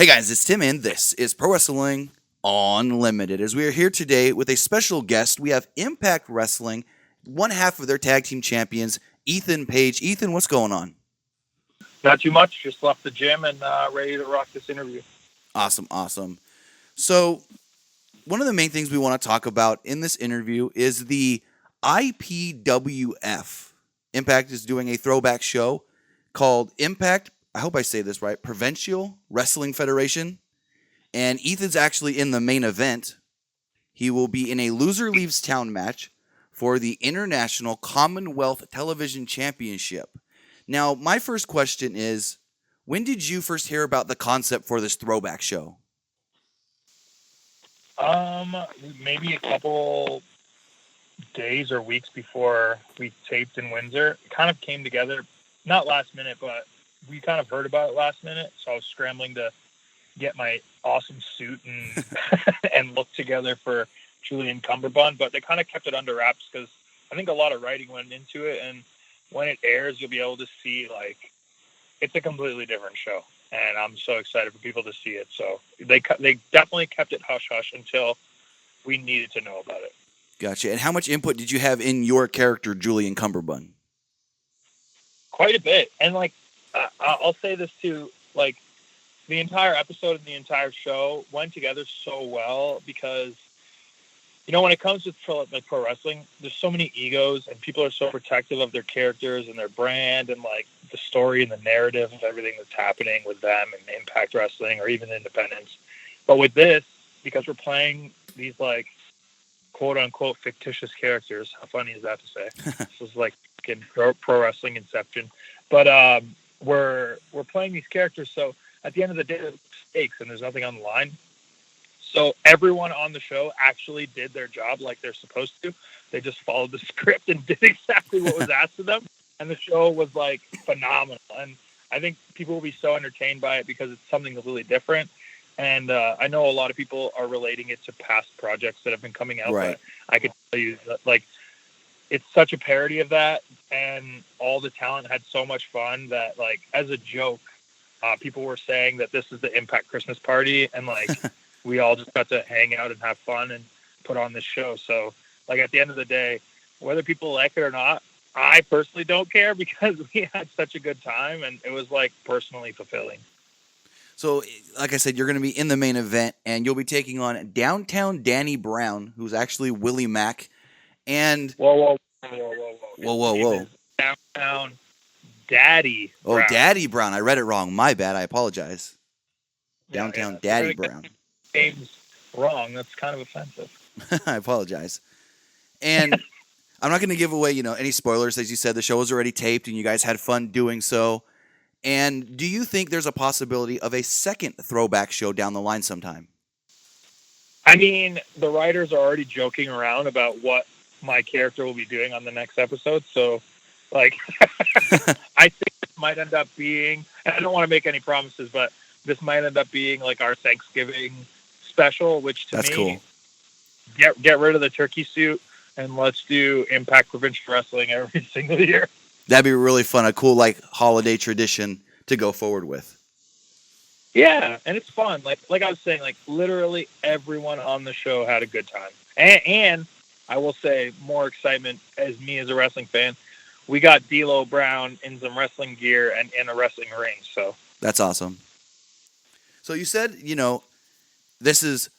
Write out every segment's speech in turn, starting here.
Hey guys, it's Tim and this is Pro Wrestling Unlimited. As we are here today with a special guest, we have Impact Wrestling, one half of their tag team champions, Ethan Page. Ethan, what's going on? Not too much. Just left the gym and ready to rock this interview. Awesome. So, one of the main things we want to talk about in this interview is the IPWF. Impact is doing a throwback show called Impact, I hope I say this right, Provincial Wrestling Federation. And Ethan's actually in the main event. He will be in a loser leaves town match for the International Commonwealth Television Championship. Now, my first question is, when did you first hear about the concept for this throwback show? Maybe a couple days or weeks before we taped in Windsor. It kind of came together, not last minute, but we kind of heard about it last minute. So I was scrambling to get my awesome suit and and look together for Julian Cumberbund, but they kind of kept it under wraps because I think a lot of writing went into it. And when it airs, you'll be able to see, like, it's a completely different show. And I'm so excited for people to see it. So they definitely kept it hush-hush until we needed to know about it. Gotcha. And how much input did you have in your character, Julian Cumberbund? Quite a bit. And, like, I'll say this too, like, the entire episode and the entire show went together so well because, you know, when it comes to pro wrestling, there's so many egos and people are so protective of their characters and their brand and, like, the story and the narrative of everything that's happening with them and Impact Wrestling or even Independence. But with this, because we're playing these, like, quote unquote fictitious characters, how funny is that to say? This is like in pro wrestling inception. But we're playing these characters, so at the end of the day, there's stakes and there's nothing on the line. So everyone on the show actually did their job like they're supposed to. They just followed the script and did exactly what was asked of them. And the show was, like, phenomenal. And I think people will be so entertained by it because it's something really different. And I know a lot of people are relating it to past projects that have been coming out. Right. But I could tell you that, like, it's such a parody of that. And all the talent had so much fun that, like, as a joke, people were saying that this is the Impact Christmas party. And, like, we all just got to hang out and have fun and put on this show. So, like, at the end of the day, whether people like it or not, I personally don't care because we had such a good time and it was, like, personally fulfilling. So, like I said, you're going to be in the main event and you'll be taking on Downtown Danny Brown, who's actually Willie Mack. And Whoa. Downtown Daddy Brown. Oh, Daddy Brown. I read it wrong. My bad. I apologize. Downtown Daddy Brown. Name's wrong. That's kind of offensive. I apologize. And I'm not going to give away, any spoilers. As you said, the show was already taped and you guys had fun doing so. And do you think there's a possibility of a second throwback show down the line sometime? I mean, the writers are already joking around about what my character will be doing on the next episode. So, like, I think this might end up being, and I don't want to make any promises, but this might end up being, like, our Thanksgiving special, which to That's me, cool. Get rid of the turkey suit and let's do Impact Provincial Wrestling every single year. That'd be really fun. A cool, like, holiday tradition to go forward with. Yeah, and it's fun. Like I was saying, like, literally everyone on the show had a good time. And I will say, more excitement as me as a wrestling fan, we got D'Lo Brown in some wrestling gear and in a wrestling ring. So that's awesome. So you said, this is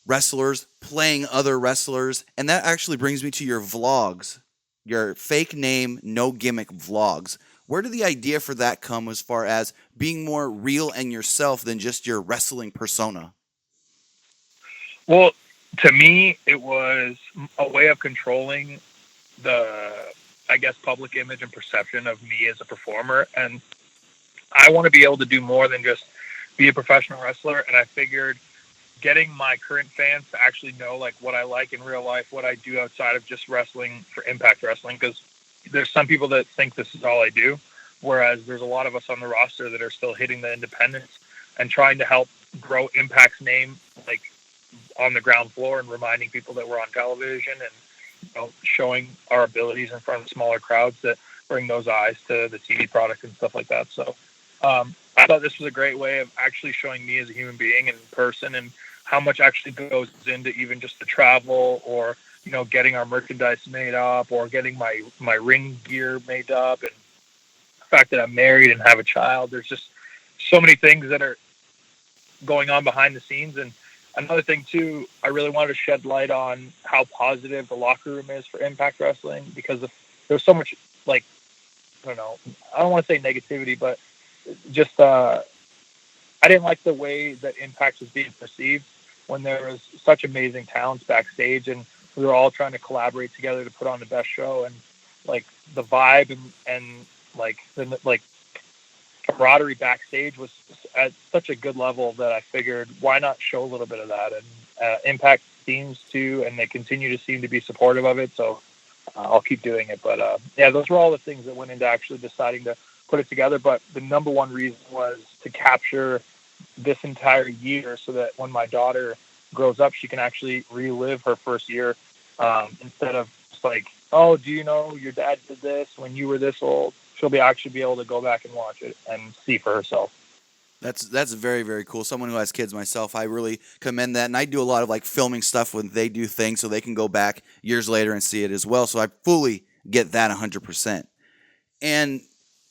wrestlers playing other wrestlers, and that actually brings me to your vlogs, your fake name, no gimmick vlogs. Where did the idea for that come as far as being more real and yourself than just your wrestling persona? Well, to me, it was a way of controlling the, I guess, public image and perception of me as a performer. And I want to be able to do more than just be a professional wrestler. And I figured getting my current fans to actually know, like, what I like in real life, what I do outside of just wrestling for Impact Wrestling, because there's some people that think this is all I do, whereas there's a lot of us on the roster that are still hitting the independents and trying to help grow Impact's name, like, on the ground floor and reminding people that we're on television and, showing our abilities in front of smaller crowds that bring those eyes to the TV product and stuff like that. So I I thought this was a great way of actually showing me as a human being in person and how much actually goes into even just the travel or, getting our merchandise made up or getting my ring gear made up, and the fact that I'm married and have a child. There's just so many things that are going on behind the scenes. And another thing too, I really wanted to shed light on how positive the locker room is for Impact Wrestling, because there's so much, like, I don't know, I don't want to say negativity, but just I didn't like the way that Impact was being perceived when there was such amazing talents backstage, and we were all trying to collaborate together to put on the best show. And like the vibe and like camaraderie backstage was at such a good level that I figured, why not show a little bit of that? And Impact seems to, and they continue to seem to be supportive of it. So I'll keep doing it. But yeah, those were all the things that went into actually deciding to put it together. But the number one reason was to capture this entire year so that when my daughter grows up, she can actually relive her first year, instead of just like, oh, do you know your dad did this when you were this old? She'll actually be able to go back and watch it and see for herself. That's very, very cool. Someone who has kids myself, I really commend that. And I do a lot of like filming stuff when they do things so they can go back years later and see it as well. So I fully get that 100%. And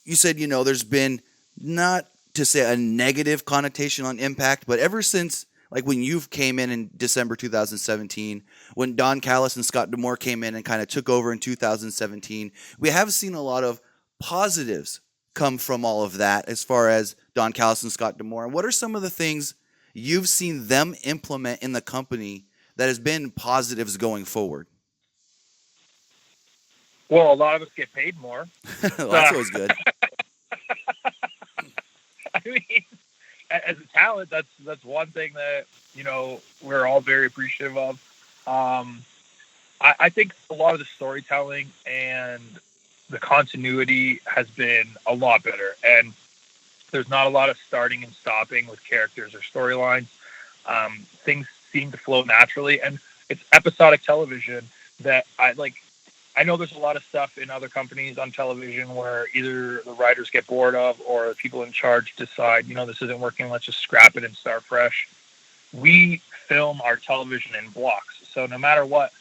you said, there's been, not to say a negative connotation on Impact, but ever since like when you came in December 2017, when Don Callis and Scott D'Amore came in and kind of took over in 2017, we have seen a lot of positives come from all of that as far as Don Callis and Scott D'Amore. And what are some of the things you've seen them implement in the company that has been positives going forward? Well, a lot of us get paid more. Well, that's always good. I mean, as a talent, that's one thing that we're all very appreciative of. I think a lot of the storytelling and the continuity has been a lot better, and there's not a lot of starting and stopping with characters or storylines. Things seem to flow naturally, and it's episodic television that I like. I know there's a lot of stuff in other companies on television where either the writers get bored of or the people in charge decide, this isn't working, let's just scrap it and start fresh. We film our television in blocks. So no matter what,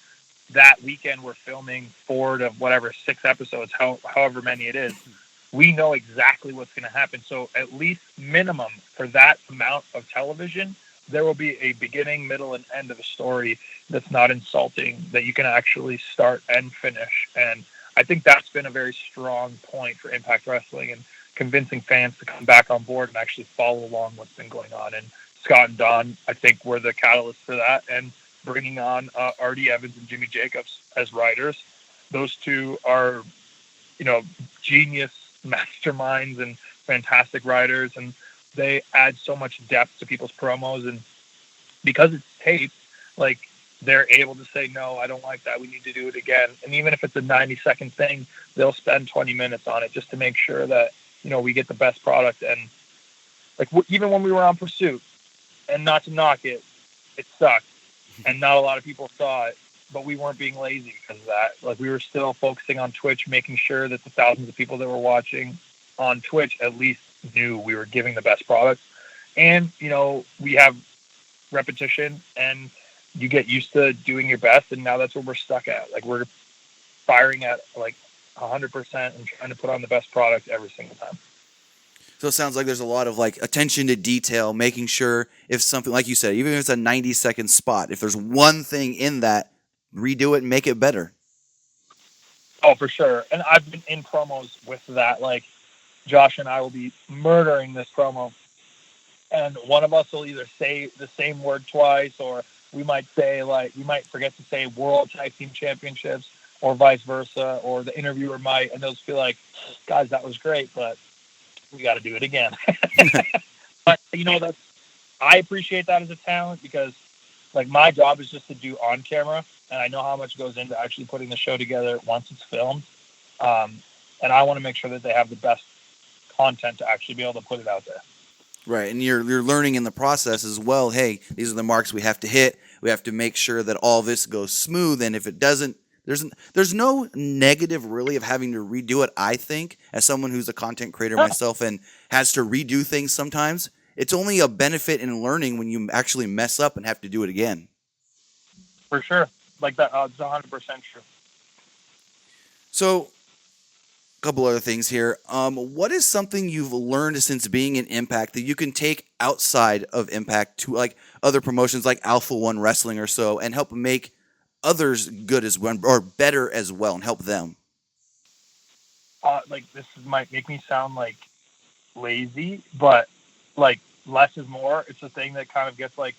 that weekend we're filming 4 to whatever, 6 episodes, however many it is, we know exactly what's going to happen. So at least minimum for that amount of television, there will be a beginning, middle, and end of a story that's not insulting, that you can actually start and finish. And I think that's been a very strong point for Impact Wrestling and convincing fans to come back on board and actually follow along what's been going on. And Scott and Don, I think, were the catalyst for that. And bringing on Artie Evans and Jimmy Jacobs as writers. Those two are, genius masterminds and fantastic writers, and they add so much depth to people's promos. And because it's taped, like, they're able to say, no, I don't like that, we need to do it again. And even if it's a 90-second thing, they'll spend 20 minutes on it just to make sure that, we get the best product. And like, even when we were on Pursuit, and not to knock it, it sucked, and not a lot of people saw it, but we weren't being lazy because of that. Like, we were still focusing on Twitch, making sure that the thousands of people that were watching on Twitch at least knew we were giving the best product. And, we have repetition, and you get used to doing your best, and now that's what we're stuck at. Like, we're firing at like 100% and trying to put on the best product every single time. So it sounds like there's a lot of like attention to detail, making sure if something, like you said, even if it's a 90-second spot, if there's one thing in that, redo it and make it better. Oh, for sure. And I've been in promos with that. Like, Josh and I will be murdering this promo, and one of us will either say the same word twice, or we might forget to say World Tag Team Championships, or vice versa, or the interviewer might, and they'll just be like, guys, that was great, but we got to do it again. But I appreciate that as a talent, because like, my job is just to do on camera, and I know how much goes into actually putting the show together once it's filmed. And I want to make sure that they have the best content to actually be able to put it out there. Right, and you're learning in the process as well. Hey, these are the marks we have to hit. We have to make sure that all this goes smooth, and if it doesn't, there's no negative really of having to redo it. I think as someone who's a content creator No, myself and has to redo things sometimes, it's only a benefit in learning when you actually mess up and have to do it again. for sure. Like that, it's 100% true. So a couple other things here. What is something you've learned since being in Impact that you can take outside of Impact to like other promotions like Alpha One Wrestling or so and help make others good as well or better as well and help them? Like might make me sound like lazy, but like less is more. It's a thing that kind of gets like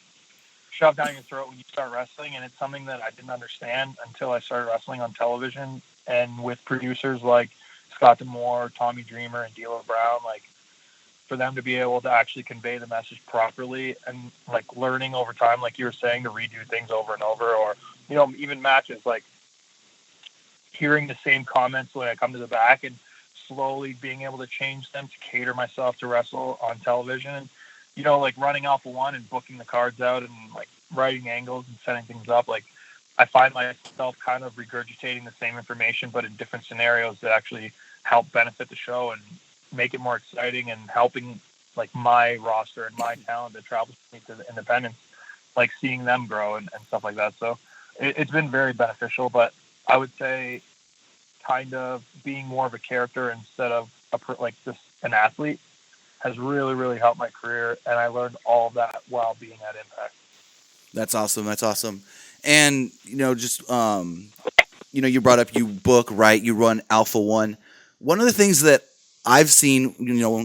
shoved down your throat when you start wrestling, and it's something that I didn't understand until I started wrestling on television and with producers like Scott D'Amore, Tommy Dreamer, and D'Lo Brown. Like for them to be able to actually convey the message properly and like learning over time, like you were saying, to redo things over and over, or even matches like hearing the same comments when I come to the back and slowly being able to change them to cater myself to wrestle on television. And, like running Alpha One and booking the cards out and like writing angles and setting things up. Like I find myself kind of regurgitating the same information, but in different scenarios that actually help benefit the show and make it more exciting and helping like my roster and my talent that travels to the independents, like seeing them grow and stuff like that. So it's been very beneficial, but I would say kind of being more of a character instead of like just an athlete has really, really helped my career. And I learned all of that while being at Impact. That's awesome. That's awesome. And just you brought up you book, right? You run Alpha One. One of the things that I've seen,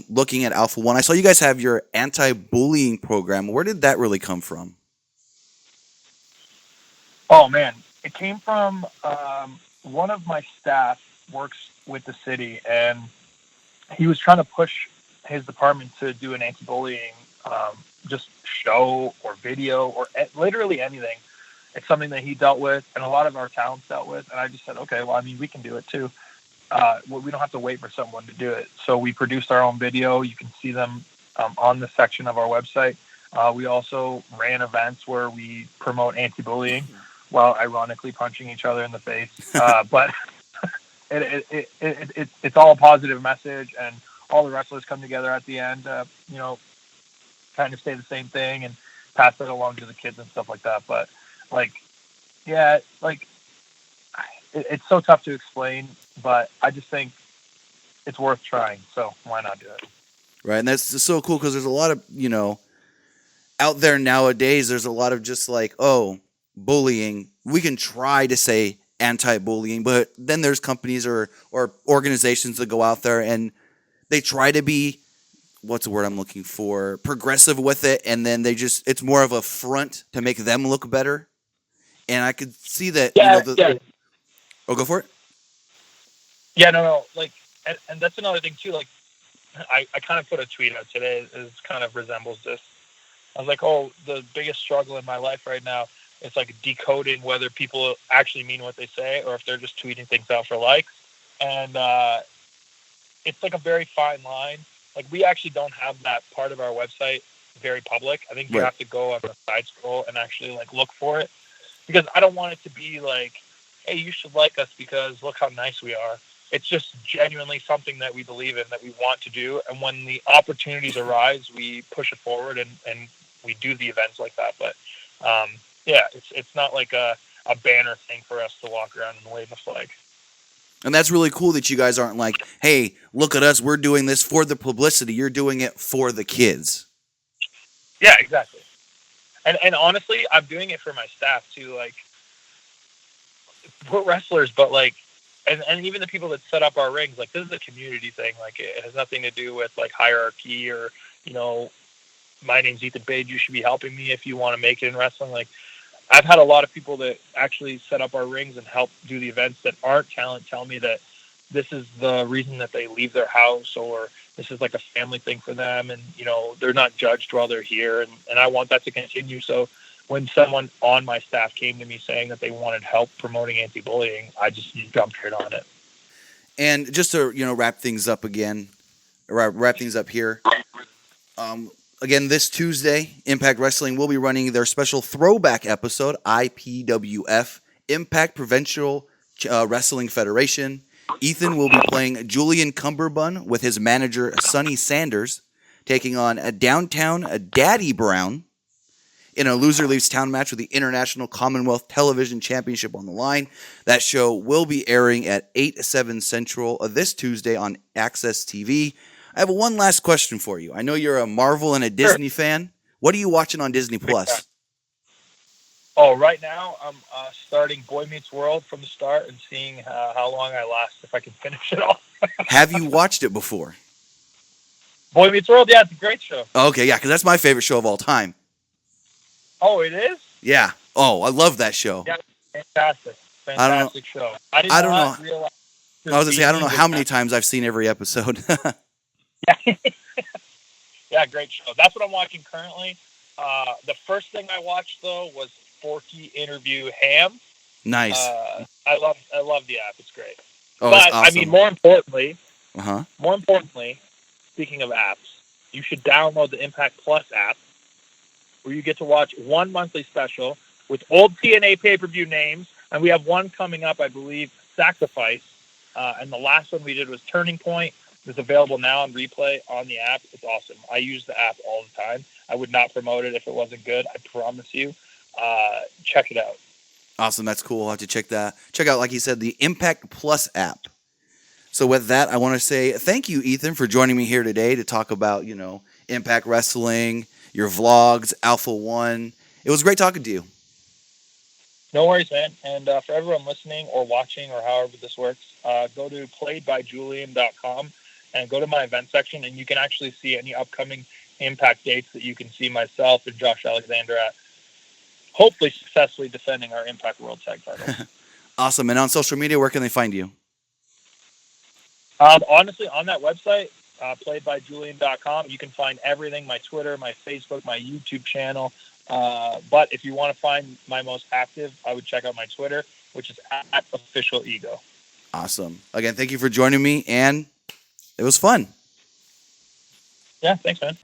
looking at Alpha One, I saw you guys have your anti-bullying program. Where did that really come from? Oh man, it came from one of my staff works with the city, and he was trying to push his department to do an anti-bullying just show or video or literally anything. It's something that he dealt with, and a lot of our talents dealt with. And I just said, okay, well, I mean, we can do it too. We don't have to wait for someone to do it. So we produced our own video. You can see them on the section of our website. We also ran events where we promote anti-bullying while ironically punching each other in the face. But it's all a positive message, and all the wrestlers come together at the end, kind of say the same thing and pass it along to the kids and stuff like that. But like, yeah, like it's so tough to explain, but I just think it's worth trying. So why not do it? Right. And that's so cool because there's a lot of, out there nowadays, there's a lot of just like, oh, bullying. We can try to say anti-bullying, but then there's companies or organizations that go out there and they try to be, what's the word I'm looking for, progressive with it, and then it's more of a front to make them look better. And I could see that, Yeah. Oh, go for it. Yeah, no. Like, and that's another thing too. Like, I kind of put a tweet out today that kind of resembles this. I was like, oh, the biggest struggle in my life right now is like decoding whether people actually mean what they say or if they're just tweeting things out for likes. And it's like a very fine line. Like we actually don't have that part of our website very public. I think you have to go on the side scroll and actually like look for it, because I don't want it to be like, hey, you should like us because look how nice we are. It's just genuinely something that we believe in, that we want to do. And when the opportunities arise, we push it forward and we do the events like that. But yeah, it's not like a banner thing for us to walk around and wave a flag. And that's really cool that you guys aren't like, hey, look at us. We're doing this for the publicity. You're doing it for the kids. Yeah, exactly. And honestly, I'm doing it for my staff too. Like, we're wrestlers, but like, and even the people that set up our rings, like this is a community thing. Like it has nothing to do with like hierarchy or, my name's Ethan Page. You should be helping me if you want to make it in wrestling. Like I've had a lot of people that actually set up our rings and help do the events that aren't talent tell me that this is the reason that they leave their house, or this is like a family thing for them. And, they're not judged while they're here. And I want that to continue. So when someone on my staff came to me saying that they wanted help promoting anti-bullying, I just jumped right on it. And just to, wrap things up again, wrap things up here. Again, this Tuesday, Impact Wrestling will be running their special throwback episode, IPWF, Impact Provincial Wrestling Federation. Ethan will be playing Julian Cumberbun with his manager, Sonny Sanders, taking on a downtown Daddy Brown in a loser leaves town match with the International Commonwealth Television Championship on the line. That show will be airing at 8/7 Central this Tuesday on Access TV. I have one last question for you. I know you're a Marvel and a Disney fan. What are you watching on Disney Plus? Oh, right now I'm starting Boy Meets World from the start and seeing how long I last, if I can finish it all. Have you watched it before? Boy Meets World, yeah, it's a great show. Okay, yeah, because that's my favorite show of all time. Oh, it is? Yeah. Oh, I love that show. Yeah, fantastic show. I did I don't not know. realize. I was gonna say I don't know how many times I've seen every episode. Yeah, great show. That's what I'm watching currently. The first thing I watched though was Forky interview Ham. Nice. I love the app. It's great. Oh, but that's awesome. I mean, more importantly, Uh-huh. speaking of apps, you should download the Impact Plus app, where you get to watch one monthly special with old TNA pay-per-view names, and we have one coming up, I believe, Sacrifice, and the last one we did was Turning Point. It's available now on replay on the app. It's awesome. I use the app all the time. I would not promote it if it wasn't good. I promise you. Check it out. Awesome. That's cool. I'll have to check out, like you said, the Impact Plus app. So with that, I want to say thank you, Ethan, for joining me here today to talk about, Impact Wrestling, your vlogs, Alpha One. It was great talking to you. No worries, man. And for everyone listening or watching or however this works, go to playedbyjulian.com and go to my event section, and you can actually see any upcoming Impact dates that you can see myself and Josh Alexander at, hopefully successfully defending our Impact World Tag titles. Awesome. And on social media, where can they find you? Honestly, on that website, playedbyjulian.com, you can find everything, my Twitter, my Facebook, my YouTube channel. But if you want to find my most active, I would check out my Twitter, which is @officialego. Awesome. Again, thank you for joining me, and it was fun. Yeah, thanks, man.